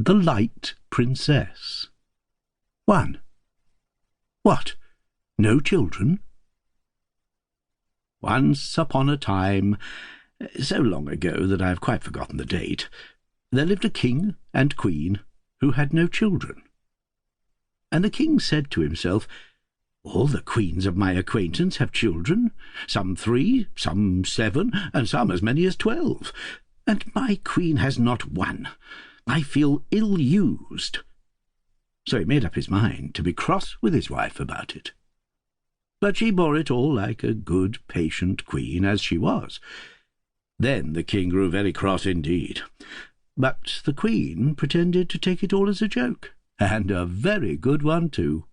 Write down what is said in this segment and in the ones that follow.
The Light Princess. 1. What? No children? Once upon a time, so long ago that I have quite forgotten the date, there lived a king and queen who had no children. And the king said to himself, "All the queens of my acquaintance have children, some 3, some 7, and some as many as 12, and my queen has not one. I feel ill-used." So he made up his mind to be cross with his wife about it. But she bore it all like a good, patient queen as she was. Then the king grew very cross indeed. But the queen pretended to take it all as a joke, and a very good one too.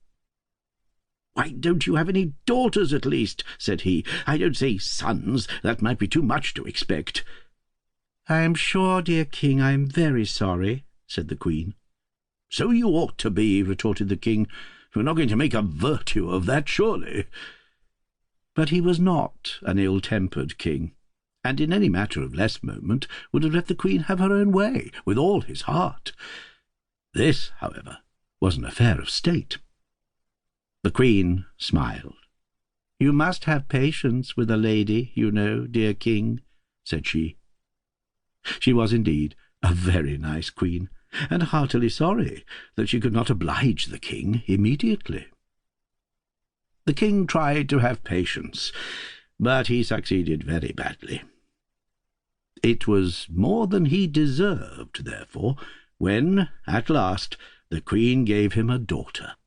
"Why don't you have any daughters at least?" said he. "I don't say sons, that might be too much to expect." "I am sure, dear king, I am very sorry," said the queen. "So you ought to be," retorted the king. "You're not going to make a virtue of that, surely." But he was not an ill-tempered king, and in any matter of less moment would have let the queen have her own way with all his heart. This, however, was an affair of state. The queen smiled. "You must have patience with a lady, you know, dear king," said she. She was indeed a very nice queen, and heartily sorry that she could not oblige the king immediately. The king tried to have patience, but he succeeded very badly. It was more than he deserved, therefore, when, at last, the queen gave him a daughter,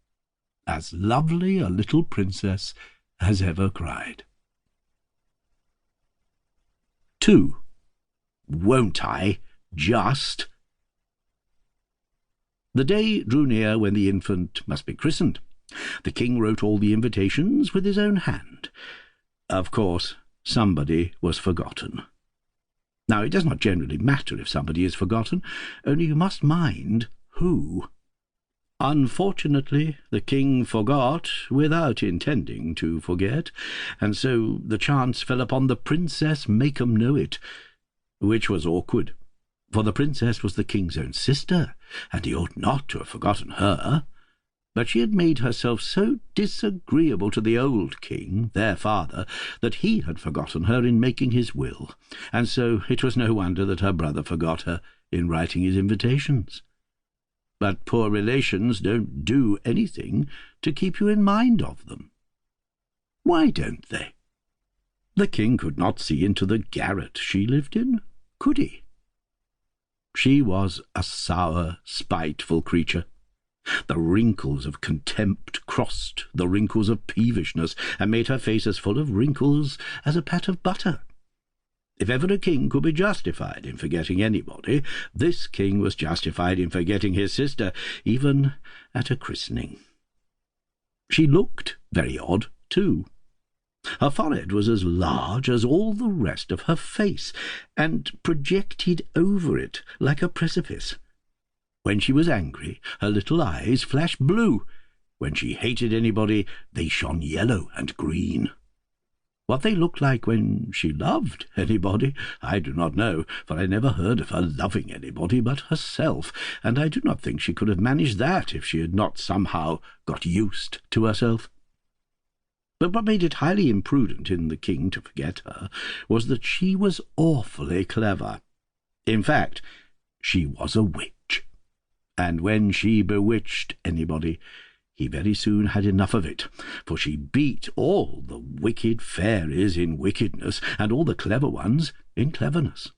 as lovely a little princess as ever cried. 2. Won't I, just? The day drew near when the infant must be christened. The king wrote all the invitations with his own hand. Of course, somebody was forgotten. Now, it does not generally matter if somebody is forgotten, only you must mind who. Unfortunately, the king forgot without intending to forget, and so the chance fell upon the Princess Make-em-Know-It, which was awkward, for the princess was the king's own sister, and he ought not to have forgotten her. But she had made herself so disagreeable to the old king, their father, that he had forgotten her in making his will, and so it was no wonder that her brother forgot her in writing his invitations. But poor relations don't do anything to keep you in mind of them. Why don't they? The king could not see into the garret she lived in, could he? She was a sour, spiteful creature. The wrinkles of contempt crossed the wrinkles of peevishness, and made her face as full of wrinkles as a pat of butter. If ever a king could be justified in forgetting anybody, this king was justified in forgetting his sister, even at a christening. She looked very odd, too. Her forehead was as large as all the rest of her face, and projected over it like a precipice. When she was angry, her little eyes flashed blue. When she hated anybody, they shone yellow and green. What they looked like when she loved anybody, I do not know, for I never heard of her loving anybody but herself, and I do not think she could have managed that if she had not somehow got used to herself. But what made it highly imprudent in the king to forget her was that she was awfully clever. In fact, she was a witch, and when she bewitched anybody, he very soon had enough of it, for she beat all the wicked fairies in wickedness, and all the clever ones in cleverness.